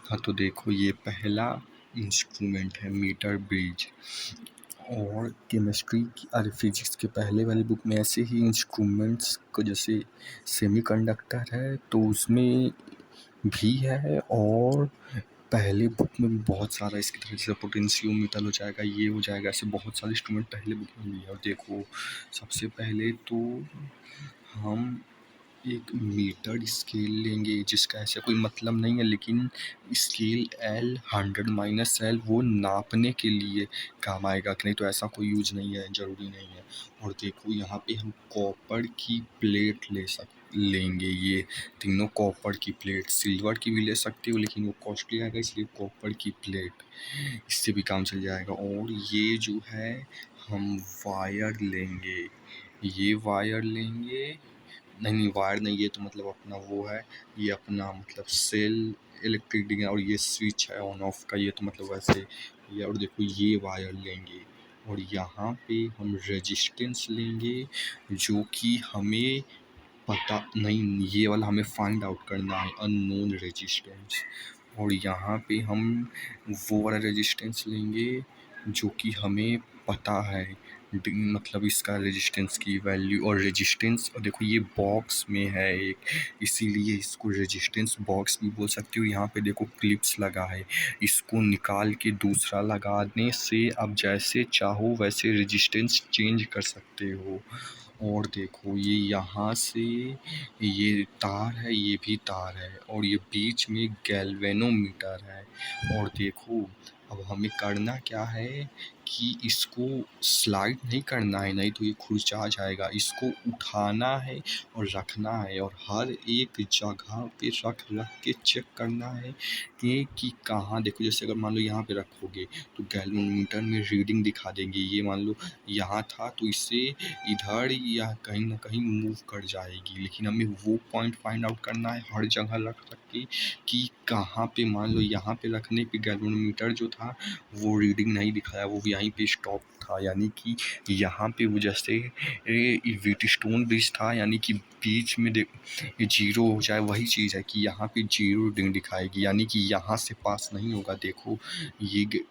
हाँ, तो देखो ये पहला इंस्ट्रूमेंट है मीटर ब्रिज। और केमिस्ट्री की अरे फिजिक्स के पहले वाली बुक में ऐसे ही इंस्ट्रूमेंट्स को जैसे सेमीकंडक्टर है तो उसमें भी है, और पहले बुक में भी बहुत सारा इसकी तरह जैसे पोटेंशियोमीटर हो जाएगा, ये हो जाएगा, ऐसे बहुत सारे इंस्ट्रूमेंट पहले बुक में भी है। और देखो सबसे पहले तो हम एक मीटर स्केल लेंगे जिसका ऐसा कोई मतलब नहीं है, लेकिन स्केल एल 100 - एल वो नापने के लिए काम आएगा, कि नहीं तो ऐसा कोई यूज नहीं है, ज़रूरी नहीं है। और देखो यहाँ पे हम कॉपर की प्लेट लेंगे, ये तीनों कॉपर की प्लेट, सिल्वर की भी ले सकते हो लेकिन वो कॉस्टली आएगा, इसलिए कॉपर की प्लेट, इससे भी काम चल जाएगा। और ये जो है हम वायर लेंगे, ये वायर लेंगे, नहीं वायर नहीं, ये तो मतलब अपना वो है, ये अपना मतलब सेल इलेक्ट्रिक है, और ये स्विच है ऑन ऑफ का, ये तो मतलब वैसे ये। और देखो ये वायर लेंगे, और यहाँ पे हम रेजिस्टेंस लेंगे जो कि हमें पता नहीं, ये वाला हमें फाइंड आउट करना है, अननोन रेजिस्टेंस। और यहाँ पे हम वो वाला रेजिस्टेंस लेंगे जो कि हमें पता है, मतलब इसका रेजिस्टेंस की वैल्यू। और रेजिस्टेंस देखो ये बॉक्स में है एक, इसीलिए इसको रेजिस्टेंस बॉक्स भी बोल सकते हो। यहाँ पे देखो क्लिप्स लगा है, इसको निकाल के दूसरा लगाने से आप जैसे चाहो वैसे रेजिस्टेंस चेंज कर सकते हो। और देखो ये यहाँ से ये तार है, ये भी तार है, और ये बीच में गैल्वेनोमीटर है। और देखो अब हमें करना क्या है कि इसको स्लाइड नहीं करना है, नहीं तो ये खुरचा जाएगा, इसको उठाना है और रखना है, और हर एक जगह पे रख के चेक करना है कि कहाँ। देखो जैसे अगर मान लो यहाँ पे रखोगे तो गैल्वेनोमीटर में रीडिंग दिखा देंगे, ये मान लो यहाँ था तो इससे इधर या कहीं ना कहीं मूव कर जाएगी, लेकिन हमें वो पॉइंट फाइंड आउट करना है हर जगह रख के कि कहाँ पे। मान लो यहाँ पे रखने पे गैल्वेनोमीटर जो था वो रीडिंग नहीं दिखाया, वो यहीं पे स्टॉप था, यानी कि यहाँ पे वो जैसे व्हीटस्टोन ब्रिज था, यानी कि बीच में जीरो हो जाए, वही चीज़ है कि यहाँ पे जीरो रीडिंग दिखाएगी, यानी कि यहाँ से पास नहीं होगा। देखो ये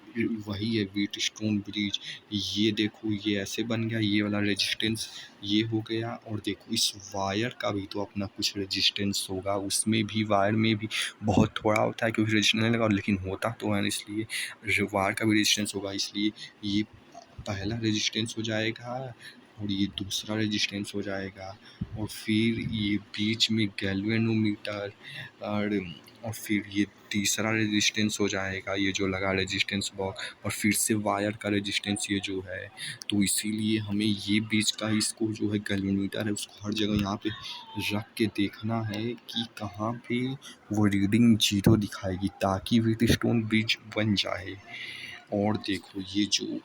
वही है व्हीटस्टोन ब्रिज, ये देखो ये ऐसे बन गया, ये वाला रेजिस्टेंस ये हो गया। और देखो इस वायर का भी तो अपना कुछ रेजिस्टेंस होगा, उसमें भी वायर में भी बहुत थोड़ा होता है क्योंकि रेजिस्टेंस नहीं लगा, लेकिन होता तो है, इसलिए वायर का भी रेजिस्टेंस होगा, इसलिए ये पहला रेजिस्टेंस हो जाएगा और ये दूसरा रेजिस्टेंस हो जाएगा। और फिर ये बीच में गैल्वेनोमीटर, और फिर ये तीसरा रेजिस्टेंस हो जाएगा, ये जो लगा रेजिस्टेंस बॉक्स, और फिर से वायर का रेजिस्टेंस ये जो है। तो इसीलिए हमें ये बीच का इसको जो है गैल्वेनोमीटर है उसको हर जगह यहाँ पे रख के देखना है कि कहाँ पे वो रीडिंग जीरो दिखाएगी, ताकि व्हीटस्टोन ब्रिज बन जाए। और देखो ये जो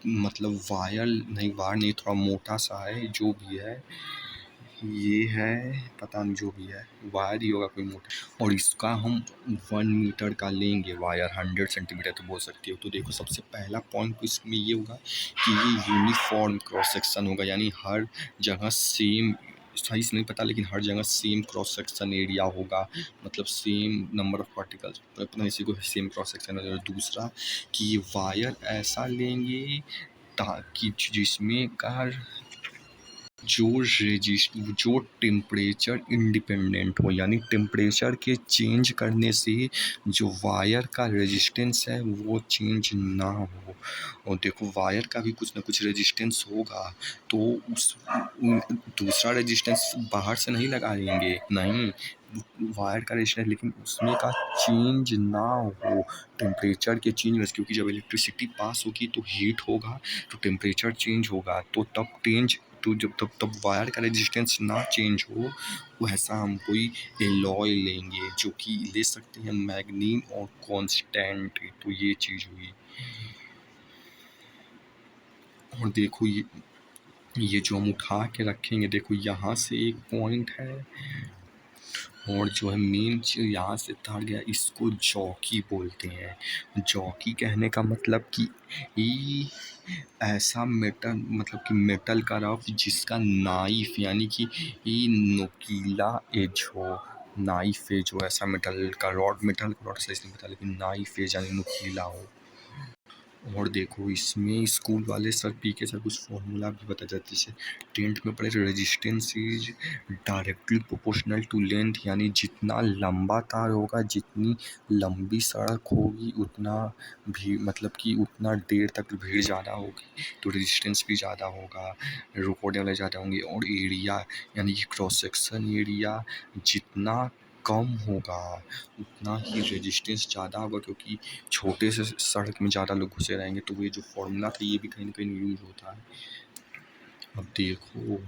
मतलब वायर नहीं, थोड़ा मोटा सा है, जो भी है ये है, पता नहीं जो भी है, वायर ही होगा कोई मोटा। और इसका हम 1 मीटर का लेंगे वायर, 100 सेंटीमीटर तो बोल सकते हो। तो देखो सबसे पहला पॉइंट तो इसमें ये होगा कि ये यूनिफॉर्म क्रॉस सेक्शन होगा, यानी हर जगह सेम, सही से नहीं पता लेकिन हर जगह सेम क्रॉस सेक्शन एरिया होगा, मतलब सेम नंबर ऑफ पार्टिकल्स, अपना इसी को सेम क्रॉस सेक्शन है। और दूसरा कि ये वायर ऐसा लेंगे ताकि जिसमें का जो टेम्परेचर इंडिपेंडेंट हो, यानी टेम्परेचर के चेंज करने से जो वायर का रेजिस्टेंस है वो चेंज ना हो। और देखो वायर का भी कुछ ना कुछ रेजिस्टेंस होगा, तो उस दूसरा रेजिस्टेंस बाहर से नहीं लगाएंगे, नहीं, वायर का रेजिस्टेंस, लेकिन उसमें का चेंज ना हो, टेम्परेचर के चेंज, क्योंकि जब इलेक्ट्रिसिटी पास होगी तो हीट होगा, तो टेम्परेचर चेंज होगा, तो तब वायर का रेजिस्टेंस ना चेंज हो, वैसा हम कोई एलॉय लेंगे, जो कि ले सकते हैं मैग्नीन और कांस्टेंट। तो ये चीज़ हुई। और देखो ये जो हम उठा के रखेंगे, देखो यहाँ से एक पॉइंट है, और जो है मेन चीज़ यहाँ से तार गया, इसको जॉकी बोलते हैं। जॉकी कहने का मतलब कि ये ऐसा मेटल, मतलब कि मेटल का रफ जिसका नाइफ, यानी कि ये नोकीला एज हो, नाइफ है जो ऐसा मेटल का रॉड साइज नहीं पता, लेकिन नाइफ है यानी नुकीला हो। और देखो इसमें स्कूल वाले सर पी के सर कुछ फॉर्मूला भी बता देते, जैसे 10th में पढ़े resistance is directly proportional to length, यानी जितना लंबा तार होगा, जितनी लंबी सड़क होगी, उतना भी मतलब कि उतना देर तक भीड़ ज़्यादा होगी, तो रेजिस्टेंस भी ज़्यादा होगा, रुकने वाले ज़्यादा होंगे। और एरिया यानी कि क्रॉस सेक्शन एरिया जितना कम होगा उतना ही रेजिस्टेंस ज़्यादा होगा, क्योंकि छोटे से सड़क में ज़्यादा लोग घुसे रहेंगे। तो ये जो फॉर्मूला था ये भी कहीं ना कहीं यूज होता है। अब देखो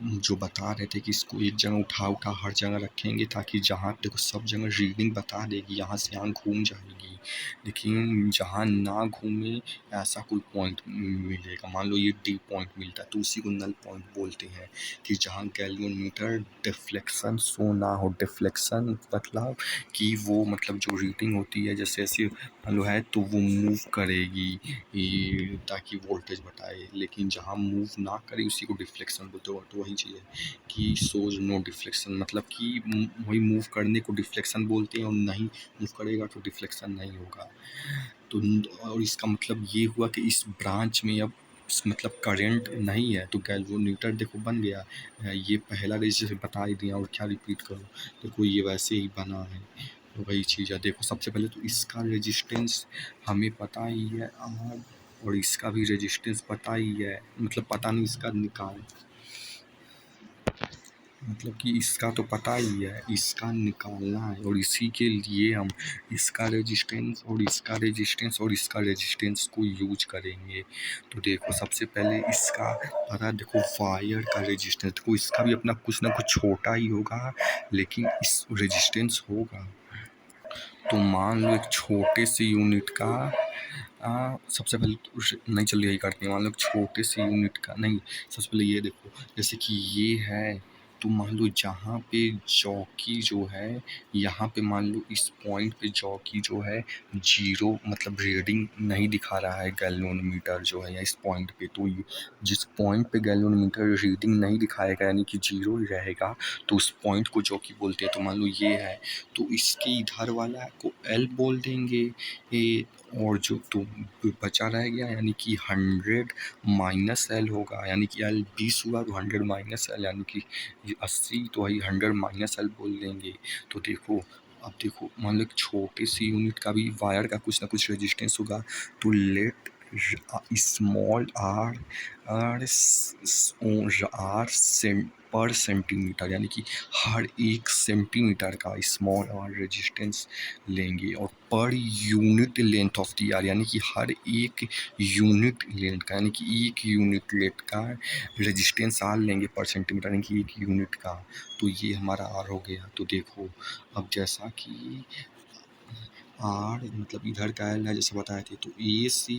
जो बता रहे थे कि इसको एक जगह उठा हर जगह रखेंगे, ताकि जहाँ देखो सब जगह रीडिंग बता देगी, यहाँ से यहाँ घूम जाएगी, लेकिन जहाँ ना घूमे ऐसा कोई पॉइंट मिलेगा। मान लो ये डी पॉइंट मिलता है तो उसी को नल पॉइंट बोलते हैं, कि जहाँ गैल्वेनोमीटर डिफ्लेक्शन शो ना हो। डिफ्लेक्शन मतलब कि वो मतलब जो रीडिंग होती है जैसे ऐसे मान लो है तो वो मूव करेगी ये ताकि वोल्टेज बताए, लेकिन जहाँ मूव ना करे उसी को डिफ्लेक्शन बोलते हो। तो वही चीज़ है कि सोज नो डिफ्लेक्शन, मतलब कि वही मूव करने को डिफ्लेक्शन बोलते हैं, और नहीं मूव करेगा तो डिफ्लेक्शन नहीं होगा। तो और इसका मतलब ये हुआ कि इस ब्रांच में अब मतलब करंट नहीं है, तो गैल्वेनोमीटर देखो बन गया। ये पहला रजिस्टर बता ही दिया और क्या रिपीट करूँ, देखो ये वैसे ही बना है। तो वही चीज़ है, देखो सबसे पहले तो इसका रेजिस्टेंस हमें पता ही है और इसका भी रेजिस्टेंस पता ही है, मतलब पता नहीं इसका निकाल, मतलब कि इसका तो पता ही है, इसका निकालना है, और इसी के लिए हम इसका रेजिस्टेंस और इसका रेजिस्टेंस और इसका रेजिस्टेंस को यूज करेंगे। तो देखो सबसे पहले इसका पता, देखो वायर का रेजिस्टेंस, देखो इसका भी अपना कुछ ना कुछ छोटा ही होगा, लेकिन इस रेजिस्टेंस होगा। तो मान लो एक छोटे से यूनिट का सबसे पहले तो नहीं चल यही करते हैं, मान लो छोटे से यूनिट का नहीं, सबसे पहले ये देखो जैसे कि ये है, तो मान लो जहाँ पे जॉकी जो है, यहाँ पे मान लो इस पॉइंट पे जॉकी जो है 0 मतलब रीडिंग नहीं दिखा रहा है गैल्वेनोमीटर जो है, या इस पॉइंट पे, तो जिस पॉइंट पे गैल्वेनोमीटर रीडिंग नहीं दिखाएगा यानी कि 0 ही रहेगा, तो उस पॉइंट को जॉकी बोलते हैं। तो मान लो ये है, तो इसके इधर वाला को एल बोल देंगे ये, और जो तो बचा रह गया यानी कि 100 माइनस एल होगा, यानी कि एल 20 हुआ तो 100 माइनस एल, यानी कि 80, तो वही 100 माइनस एल बोल देंगे। तो देखो अब देखो मान लो एक छोटे सी यूनिट का भी वायर का कुछ ना कुछ रेजिस्टेंस होगा, तो let small R per centimetre, यानी कि हर 1 सेंटीमीटर का स्मॉल आर रेजिस्टेंस लेंगे, और per unit length of the R, यानी कि हर 1 यूनिट लेंथ का, यानी कि 1 यूनिट लेंथ का रेजिस्टेंस आर लेंगे पर सेंटीमीटर, यानी कि 1 यूनिट का। तो ये हमारा आर हो गया। तो देखो अब जैसा कि आर मतलब इधर का एल है जैसे बताए थे, तो ए से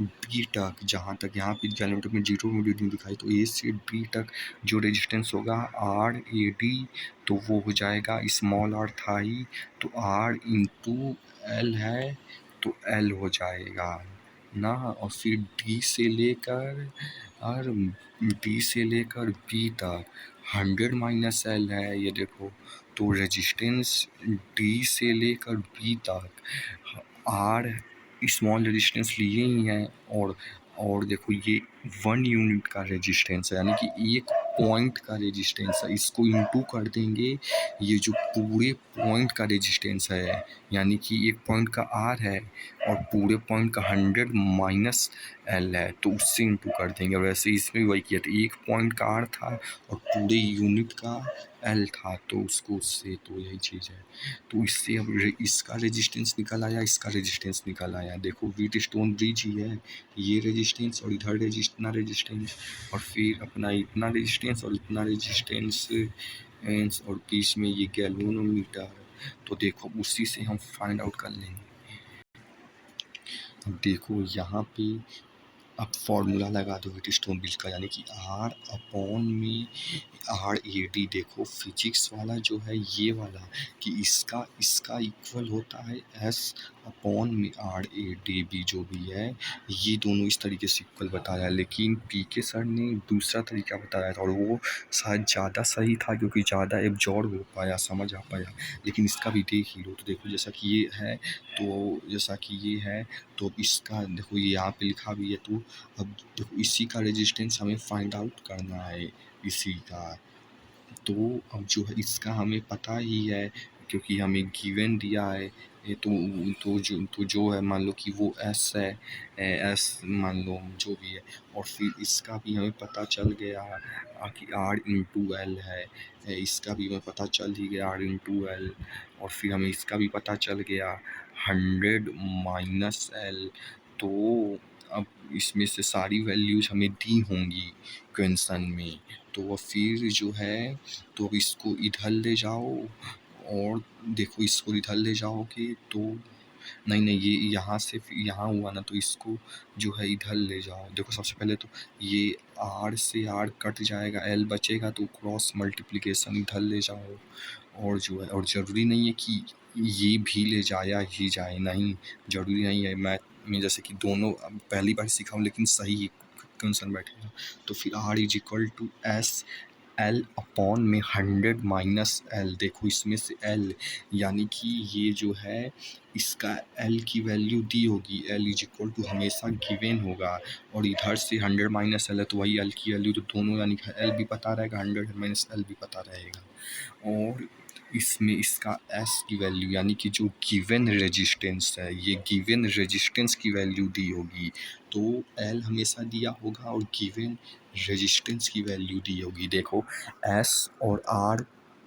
बी तक, जहाँ तक यहाँ पे कैलेंडर में 0 में रीडिंग दिखाई, तो ए से बी तक जो रेजिस्टेंस होगा आर ए डी, तो वो हो जाएगा स्मॉल आर था ही, तो आर इंटू एल है तो एल हो जाएगा ना। और फिर डी से लेकर बी तक 100 माइनस एल है, ये देखो। तो रेजिस्टेंस डी से लेकर बी तक आर स्मॉल रेजिस्टेंस लिए ही हैं, और देखो ये 1 यूनिट का रेजिस्टेंस है, यानी कि 1 पॉइंट का रेजिस्टेंस है, इसको इंटू कर देंगे ये जो पूरे पॉइंट का रेजिस्टेंस है, यानी कि 1 पॉइंट का आर है और पूरे पॉइंट का 100 माइनस एल है, तो उससे इंटू कर देंगे। और वैसे इसमें भी वही किया था, 1 पॉइंट का आर था और पूरे यूनिट का एल था, तो उसको उससे, तो यही चीज़ है। तो इससे अब इसका रेजिस्टेंस निकल आया, इसका रेजिस्टेंस निकल आया। देखो व्हीटस्टोन ब्रिज ही है, ये रेजिस्टेंस और इधर इतना रेजिस्टेंस, और फिर अपना इतना रेजिस्टेंस और इतना रेजिस्टेंस, और बीच में ये गैल्वेनोमीटर। तो देखो उसी से हम फाइंड आउट कर लेंगे। अब देखो यहाँ पे अब फॉर्मूला लगा दो व्हीटस्टोन ब्रिज का, यानी कि आर अपॉन में आर ए डी। देखो फिजिक्स वाला जो है ये वाला कि इसका इसका इक्वल होता है एस अपॉन में आर ए डी बी जो भी है, ये दोनों इस तरीके से इक्वल बताया है। लेकिन पी के सर ने दूसरा तरीका बताया था और वो शायद ज़्यादा सही था क्योंकि ज़्यादा एब्जॉर्ब हो पाया, समझ आ पाया। लेकिन इसका भी देख ही लो, तो देखो जैसा कि ये है, तो जैसा कि ये है, तो इसका देखो ये यहाँ पे लिखा भी है। तो अब देखो इसी का रेजिस्टेंस हमें फाइंड आउट करना है, इसी का। तो अब जो है इसका हमें पता ही है क्योंकि हमें गिवन दिया है। ये तो जो है मान लो कि वो एस है, एस मान लो जो भी है। और फिर इसका भी हमें पता चल गया कि आर इंटू एल है, इसका भी हमें पता चल ही गया आर इंटू एल। और फिर हमें इसका भी पता चल गया 100 माइनस एल। तो अब इसमें से सारी वैल्यूज हमें दी होंगी क्वेश्चन में। तो वह फिर जो है, तो अब इसको इधर ले जाओ और देखो इसको इधर ले जाओगे तो नहीं नहीं, ये यहाँ से यहाँ हुआ ना, तो इसको जो है इधर ले जाओ। देखो सबसे पहले तो ये आर से आर कट जाएगा, एल बचेगा, तो क्रॉस मल्टीप्लिकेशन इधर ले जाओ। और जो है, और ज़रूरी नहीं है कि ये भी ले जाया ही जाए, नहीं ज़रूरी नहीं है। मैथ में जैसे कि दोनों पहली बार सीखा हूँ लेकिन सही कंसर्न बैठेगा। तो फिर R is equal to S L upon में 100 माइनस एल। देखो इसमें से एल यानी कि ये जो है इसका एल की वैल्यू दी होगी, एल इज इक्वल टू हमेशा गिवन होगा। और इधर से 100 माइनस एल है तो वही एल की वैल्यू, तो दोनों यानी कि एल भी पता रहेगा, 100 माइनस एल भी पता रहेगा। और इसमें इसका एस की वैल्यू यानी कि जो गिवन रेजिस्टेंस है, ये गिवन रेजिस्टेंस की वैल्यू दी होगी। तो एल हमेशा दिया होगा और गिवन रेजिस्टेंस की वैल्यू दी होगी। देखो एस और आर,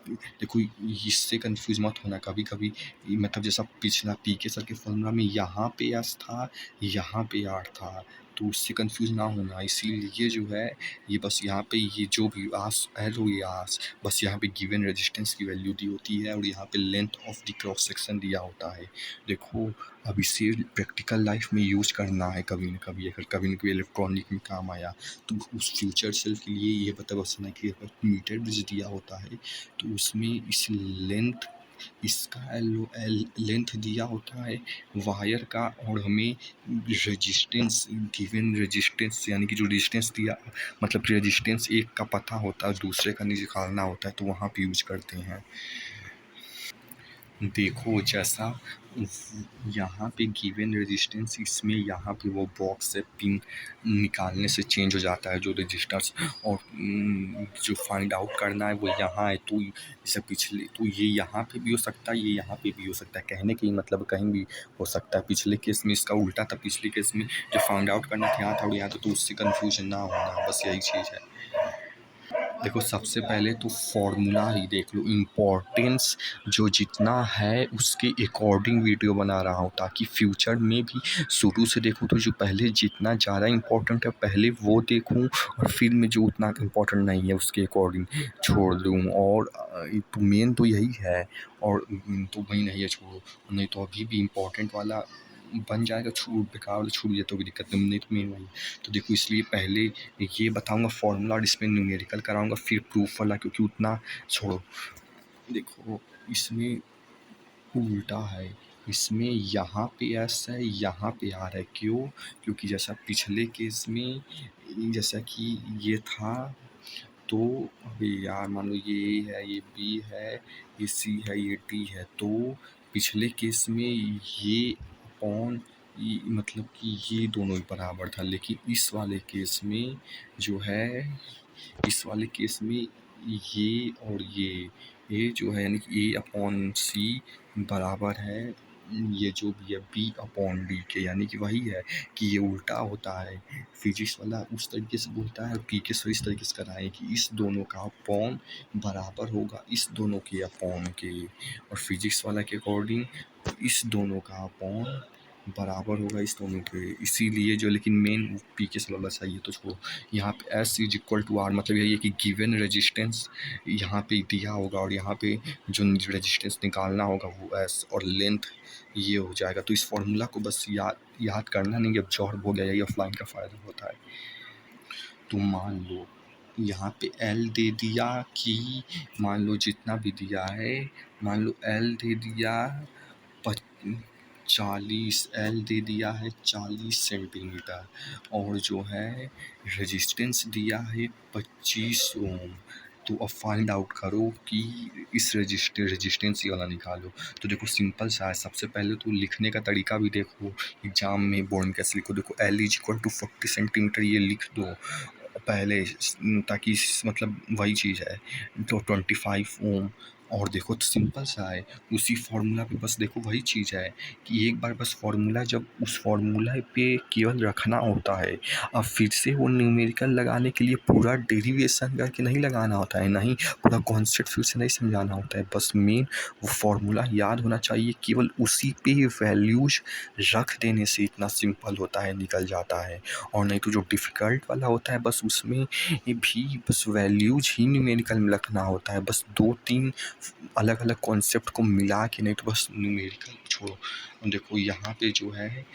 देखो इससे कंफ्यूज मत होना कभी कभी, मतलब जैसा पिछला पी के सर के फॉर्मूला में यहाँ पे एस था, यहाँ पे आर था, तो उससे कंफ्यूज ना होना। इसीलिए जो है ये बस यहाँ पे ये जो भी आस एल हो या आस, बस यहाँ पे गिवन रेजिस्टेंस की वैल्यू दी होती है और यहाँ पे length of the cross section दिया होता है। देखो अब इसे प्रैक्टिकल लाइफ में यूज़ करना है कभी न कभी, अगर कभी न कभी इलेक्ट्रॉनिक में काम आया तो उस फ्यूचर सेल्फ के लिए ये पता बसना कि अगर मीटर ब्रिज दिया होता है तो उसमें इस लेंथ, इसका एल लेंथ दिया होता है वायर का, और हमें रेजिस्टेंस, गिवन रेजिस्टेंस यानी कि जो रेजिस्टेंस दिया, मतलब रेजिस्टेंस एक का पता होता है दूसरे का निकालना होता है, तो वहाँ पे यूज करते हैं। देखो जैसा यहाँ पे गिवन रेजिस्टेंस, इसमें यहाँ पे वो बॉक्स से पिन निकालने से चेंज हो जाता है जो रजिस्टर्स, और जो फाइंड आउट करना है वो यहाँ है। तो जैसे पिछले, तो ये यहाँ पे भी हो सकता है, ये यहाँ पे भी हो सकता है, कहने के मतलब कहीं भी हो सकता है। पिछले केस में इसका उल्टा था, पिछले केस में जो फाइंड आउट करना था यहाँ था और यहाँ था, तो उससे कन्फ्यूजन ना होना, बस यही चीज़ है। देखो सबसे पहले तो फॉर्मूला ही देख लो, इम्पोर्टेंस जो जितना है उसके अकॉर्डिंग वीडियो बना रहा हूँ ताकि फ्यूचर में भी शुरू से देखूँ तो जो पहले जितना ज़्यादा इम्पोर्टेंट है पहले वो देखूँ, और फिर में जो उतना इम्पोर्टेंट नहीं है उसके अकॉर्डिंग छोड़ दूँ। और तो मेन तो यही है, और तो वही नहीं है छोड़ो, नहीं तो अभी भी इम्पोर्टेंट वाला बन जाएगा, छूट बेकार छूट जाए तो भी दिक्कत नहीं, तो मेन वही। तो देखो इसलिए पहले ये बताऊंगा फॉर्मूला और इसमें न्यूमेरिकल कराऊंगा, फिर प्रूफ वाला, क्योंकि उतना छोड़ो। देखो इसमें उल्टा है, इसमें यहाँ पे एस है, यहाँ पे आर है। क्यों? क्योंकि जैसा पिछले केस में जैसा कि ये था, तो अभी यार मान लो ये है, ये बी है, ये सी है, ये डी है, तो पिछले केस में ये अपॉन मतलब कि ये दोनों ही बराबर था। लेकिन इस वाले केस में जो है, इस वाले केस में ये और ये जो है यानी कि ए अपॉन सी बराबर है ये जो भी है बी अपॉन डी के, यानी कि वही है कि ये उल्टा होता है। फिजिक्स वाला उस तरीके से बोलता है और पी के इस तरीके से कराए कि इस दोनों का अपॉन बराबर होगा इस दोनों के अपॉन के, और फिजिक्स वाला के अकॉर्डिंग इस दोनों का अपॉन बराबर होगा इस दोनों के, इसीलिए जो लेकिन मेन पी के वाला सही है। तो छोड़ो, यहाँ पे S is equal to R मतलब यही है कि गिवन रेजिस्टेंस यहाँ पे दिया होगा और यहाँ पे जो रेजिस्टेंस निकालना होगा वो एस और लेंथ ये हो जाएगा। तो इस फॉर्मूला को बस याद याद करना नहीं, अब्जॉर्ब हो गया, यही ऑफलाइन का फ़ायदा होता है। तो मान लो यहाँ पे एल दे दिया कि मान लो जितना भी दिया है, मान लो एल दे दिया 40, एल दे दिया है 40 सेंटीमीटर और जो है रेजिस्टेंस दिया है 25 ओम। तो अब फाइंड आउट करो कि इस रेजिस्टेंस ये वाला निकालो। तो देखो सिंपल सा है, सबसे पहले तो लिखने का तरीका भी देखो, एग्जाम में बोर्ड में कैसे लिखो। देखो L is equal to 40 centimetre ये लिख दो पहले, ताकि मतलब वही चीज़ है। तो 25 ओम और देखो तो सिंपल सा है, उसी फार्मूला पे बस देखो वही चीज़ है कि एक बार बस फार्मूला जब उस फार्मूला पे केवल रखना होता है। अब फिर से वो न्यूमेरिकल लगाने के लिए पूरा डेरिवेशन करके नहीं लगाना होता है, नहीं पूरा कॉन्सेप्ट फिर से नहीं समझाना होता है, बस मेन वो फार्मूला याद होना चाहिए, केवल उसी पे वैल्यूज रख देने से इतना सिंपल होता है, निकल जाता है। और नहीं तो जो डिफ़िकल्ट वाला होता है बस उसमें ये भी बस वैल्यूज ही न्यूमेरिकल में रखना होता है, बस 2-3 अलग अलग कॉन्सेप्ट को मिला के, नहीं तो बस न्यूमेरिकल छोड़ो। देखो यहाँ पे जो है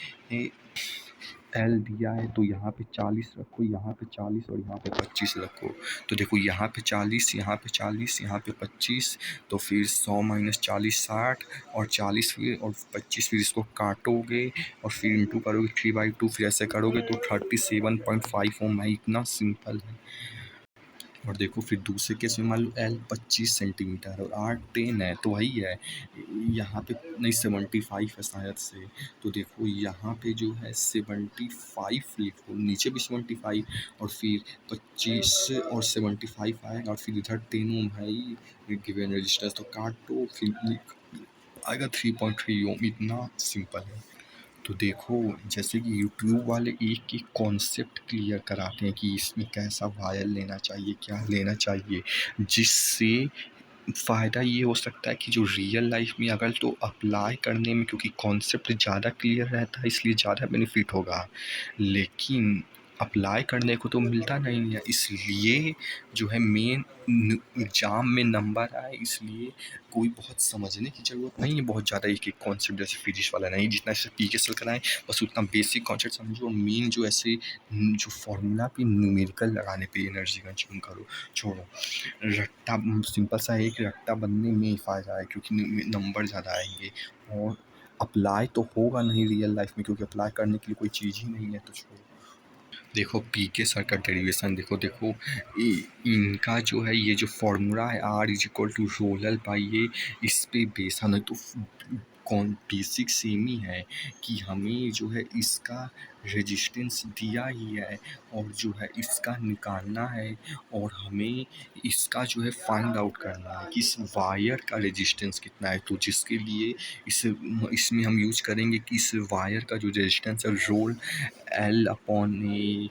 एल दिया है तो यहाँ पे 40 रखो, यहाँ पे 40 और यहाँ पे 25 रखो। तो देखो यहाँ पे 40, यहाँ पे 40, यहाँ पे 25, तो फिर 100 माइनस 40 60 और 40 फिर और 25 फिर इसको काटोगे और फिर इंटू करोगे 3/2, फिर ऐसे करोगे तो 37.5 ओम है। इतना सिंपल है। और देखो फिर दूसरे केस में मान लो एल 25 सेंटीमीटर और आर 10 है, तो वही है यहाँ पे नहीं 75 है शायद से। तो देखो यहाँ पे जो है 75 लिखो, नीचे भी 75 और फिर 25 और 75 आएगा और फिर इधर 10 ओम है गिवन रजिस्टेंस, तो काटो फिर आएगा 3.3 ओम। इतना सिंपल है। तो देखो जैसे कि यूट्यूब वाले एक एक कॉन्सेप्ट क्लियर कराते हैं कि इसमें कैसा वायर लेना चाहिए, क्या लेना चाहिए, जिससे फ़ायदा ये हो सकता है कि जो रियल लाइफ में अगर तो अप्लाई करने में, क्योंकि कॉन्सेप्ट ज़्यादा क्लियर रहता है इसलिए ज़्यादा बेनिफिट होगा, लेकिन अप्लाई करने को तो मिलता नहीं है, इसलिए जो है मेन एग्ज़ाम में नंबर आए, इसलिए कोई बहुत समझने की ज़रूरत नहीं है बहुत ज़्यादा एक एक कॉन्सेप्ट, जैसे फिजिक्स वाला नहीं, जितना ऐसे पीकेएसएल कराएं बस उतना बेसिक कॉन्सेप्ट समझो और मेन जो ऐसे जो फार्मूला पे न्यूमेरिकल लगाने पे एनर्जी कंज्यूम करो। छोड़ो रट्टा, सिंपल सा है कि रट्टा बनने में ही फ़ायदा है क्योंकि नंबर ज़्यादा आएंगे और अप्लाई तो होगा नहीं रियल लाइफ में, क्योंकि अप्लाई करने के लिए कोई चीज़ ही नहीं है। तो छोड़ो। देखो पीके सर का डेरिवेशन देखो इनका जो है ये जो फॉर्मूला है R is equal to rho l by ये, इस पे बेस है, नहीं तो कौन बेसिक सेम ही है कि हमें जो है इसका रेजिस्टेंस दिया ही है और जो है इसका निकालना है और हमें इसका जो है फाइंड आउट करना है कि इस वायर का रेजिस्टेंस कितना है। तो जिसके लिए इसमें हम यूज करेंगे कि इस वायर का जो रेजिस्टेंस है rho L upon A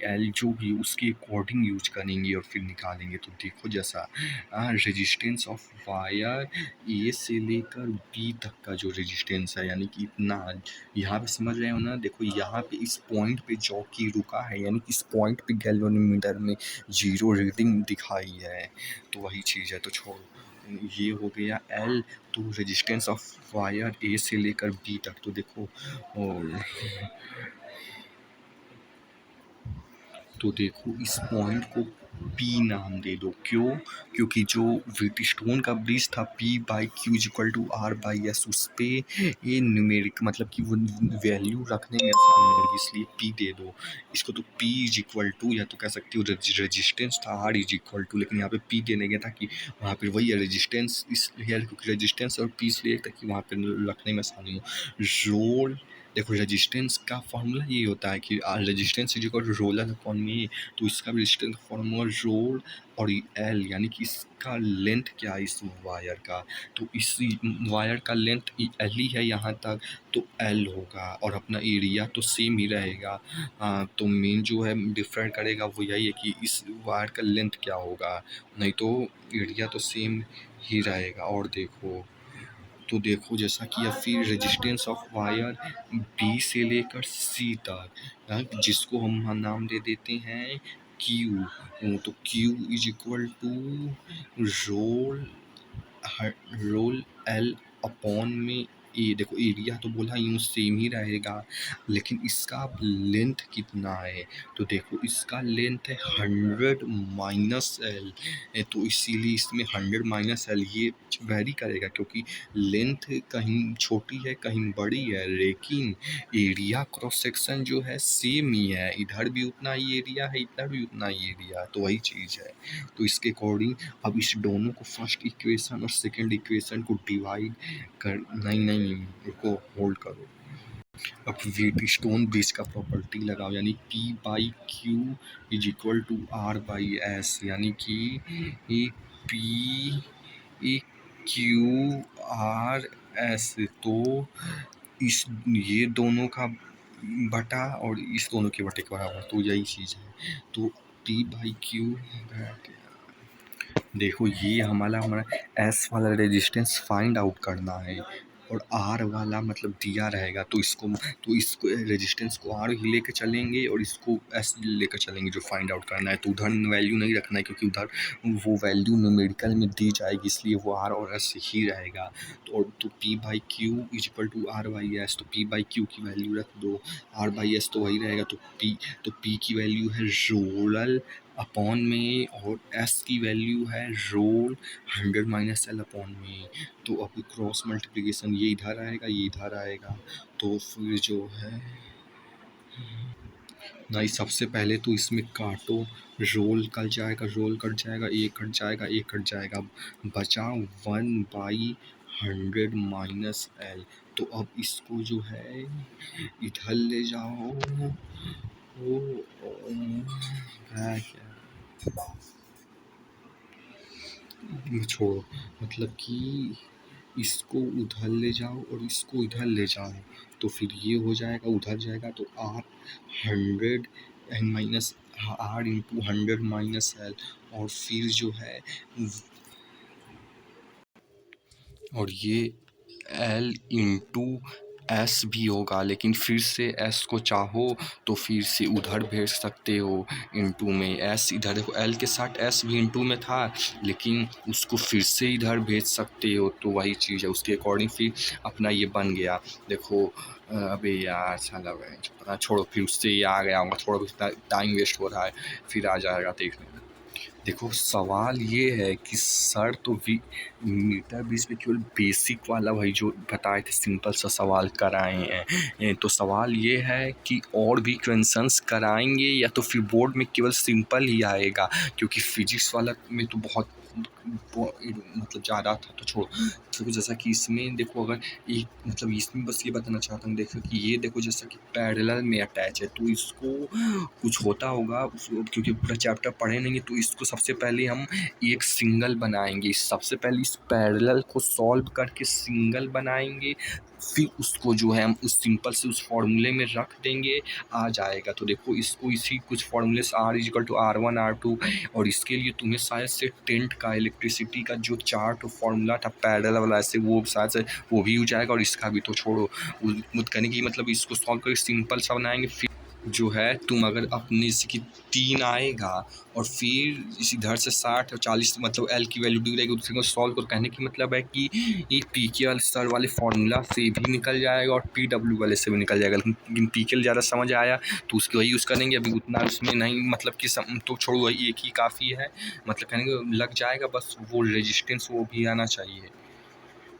L जो भी उसके अकॉर्डिंग यूज करेंगे और फिर निकालेंगे। तो देखो जैसा रेजिस्टेंस ऑफ वायर ए से लेकर बी तक का जो रेजिस्टेंस है, यानी कि इतना यहाँ पे समझ रहे हो ना। देखो यहाँ पे इस पॉइंट पे जॉकी रुका है, यानी कि इस पॉइंट पे गैल्वेनोमीटर में 0 रीडिंग दिखाई है, तो वही चीज़ है। तो छोड़ो, ये हो गया एल। तो रेजिस्टेंस ऑफ वायर ए से लेकर बी तक, तो देखो और तो देखो इस पॉइंट को P नाम दे दो। क्यों? क्योंकि जो व्हीटस्टोन का ब्रिज था P/Q इक्वल टू R/S, उस पे ये न्यूमेरिक मतलब कि वो वैल्यू रखने में आसानी होगी, इसलिए P दे दो इसको। तो P इज इक्वल टू, या तो कह सकते हो रेजिस्टेंस था R इज इक्वल टू, लेकिन यहाँ पे P देने गया ताकि वहाँ पर वही है रेजिस्टेंस, इसलिए क्योंकि रेजिस्टेंस और P इसलिए ताकि वहाँ पर रखने में आसानी हो। रोल देखो रेजिस्टेंस का फॉर्मूला ये होता है कि resistance is equal to rho l upon में, तो इसका रेजिस्टेंस का फॉर्मूला रोल और एल, यानी कि इसका लेंथ क्या है इस वायर का, तो इस वायर का लेंथ एल ही है यहाँ तक, तो एल होगा और अपना एरिया तो सेम ही रहेगा। तो मेन जो है डिफर करेगा वो यही है कि इस वायर का लेंथ क्या होगा, नहीं तो एरिया तो सेम ही रहेगा। और देखो तो देखो जैसा कि अब फिर रेजिस्टेंस ऑफ वायर बी से लेकर सी तक, जिसको हम नाम दे देते हैं क्यू। तो Q is equal to rho L upon में ए। देखो एरिया तो बोला यूँ सेम ही रहेगा, लेकिन इसका लेंथ कितना है, तो देखो इसका लेंथ है 100 माइनस एल। तो इसीलिए इसमें 100 माइनस एल ये वेरी करेगा, क्योंकि लेंथ कहीं छोटी है कहीं बड़ी है, लेकिन एरिया क्रॉस सेक्शन जो है सेम ही है, इधर भी उतना ही एरिया है इधर भी उतना ही एरिया, तो वही चीज़ है। तो इसके अकॉर्डिंग अब इस दोनों को फर्स्ट इक्वेशन और सेकंड इक्वेशन को डिवाइड कर, नहीं इसको होल्ड करो। अब व्हीटस्टोन ब्रिज का प्रॉपर्टी लगाओ, यानी P by Q is equal to R by S, यानी कि P क्यू आर एस। तो इस ये दोनों का बटा और इस दोनों के बटे के बराबर, तो यही चीज़ है। तो P बाई क्यू, देखो ये हमारा एस वाला रेजिस्टेंस फाइंड आउट करना है, और आर वाला मतलब दिया रहेगा, तो इसको रेजिस्टेंस को आर ही लेकर चलेंगे और इसको एस लेकर चलेंगे जो फाइंड आउट करना है। तो उधर वैल्यू नहीं रखना है, क्योंकि उधर वो वैल्यू न्यूमेरिकल में दी जाएगी, इसलिए वो आर और एस ही रहेगा। तो P by Q is equal to R by S, तो पी बाई क्यू की वैल्यू रख दो, आर बाई एस तो वही रहेगा। तो पी की वैल्यू है रोल अपॉन में, और एस की वैल्यू है रोल 100 माइनस एल अपॉन में। तो अब क्रॉस मल्टीप्लिकेशन ये इधर आएगा ये इधर आएगा, तो फिर जो है नहीं, सबसे पहले तो इसमें काटो, रोल कट जाएगा एक कट जाएगा एक कट जाएगा, बचा 1/100 माइनस एल। तो अब इसको जो है इधर ले जाओ, छोड़ो, मतलब कि इसको उधर ले जाओ और इसको इधर ले जाओ, तो फिर ये हो जाएगा उधर जाएगा, तो R 100 minus R into 100 minus L, और फिर जो है और ये L इंटू एस भी होगा, लेकिन फिर से एस को चाहो तो फिर से उधर भेज सकते हो इंटू में। एस इधर देखो एल के साथ एस भी इंटू में था, लेकिन उसको फिर से इधर भेज सकते हो, तो वही चीज़ है। उसके अकॉर्डिंग फिर अपना ये बन गया। देखो अबे यार साला पता छोड़ो, फिर उससे ये आ गया होगा, थोड़ा टाइम वेस्ट हो रहा है, फिर आ जाएगा देखने। देखो सवाल ये है कि सर तो मीटर ब्रिज में केवल बेसिक वाला वही जो बताए थे सिंपल सा सवाल कराए हैं, तो सवाल ये है कि और भी क्वेश्चंस कराएंगे या तो फिर बोर्ड में केवल सिंपल ही आएगा, क्योंकि फिजिक्स वाला में तो बहुत मतलब ज़्यादा था, तो छोड़ो। देखो जैसा कि इसमें देखो, अगर एक मतलब इसमें बस ये बताना चाहता हूँ, देखो कि ये देखो जैसा कि पैरेलल में अटैच है, तो इसको कुछ होता होगा क्योंकि पूरा चैप्टर पढ़े नहीं, तो इसको सबसे पहले हम एक सिंगल बनाएंगे। सबसे पहले इस पैरेलल को सॉल्व करके सिंगल बनाएंगे, फिर उसको जो है हम उस सिंपल से उस फॉर्मूले में रख देंगे, आ जाएगा। तो देखो इसको इसी कुछ फॉर्मूले से R equal to R1 R2, और इसके लिए तुम्हें शायद से टेंट का इलेक्ट्रिसिटी का जो चार्ट फॉर्मूला था पैरेलल वाला, ऐसे वो शायद से वो भी हो जाएगा, और इसका भी। तो छोड़ो मुझ कहने की मतलब इसको सॉल्व करके सिंपल सा बनाएंगे, फिर जो है तुम अगर अपने से कि 3 आएगा और फिर इधर से 60 और 40 मतलब एल की वैल्यू दी रहेगी, उसको सॉल्व कर। कहने की मतलब है कि ये पी के वाले सर वाले फॉर्मूला से भी निकल जाएगा और पी डब्ल्यू वाले से भी निकल जाएगा, लेकिन पी के ज़्यादा समझ आया तो उसको वही यूज़ करेंगे। अभी उतना उसमें नहीं मतलब कि तो छोड़ो, वही एक ही काफ़ी है, मतलब कहने लग जाएगा, बस वो रेजिस्टेंस वो भी आना चाहिए।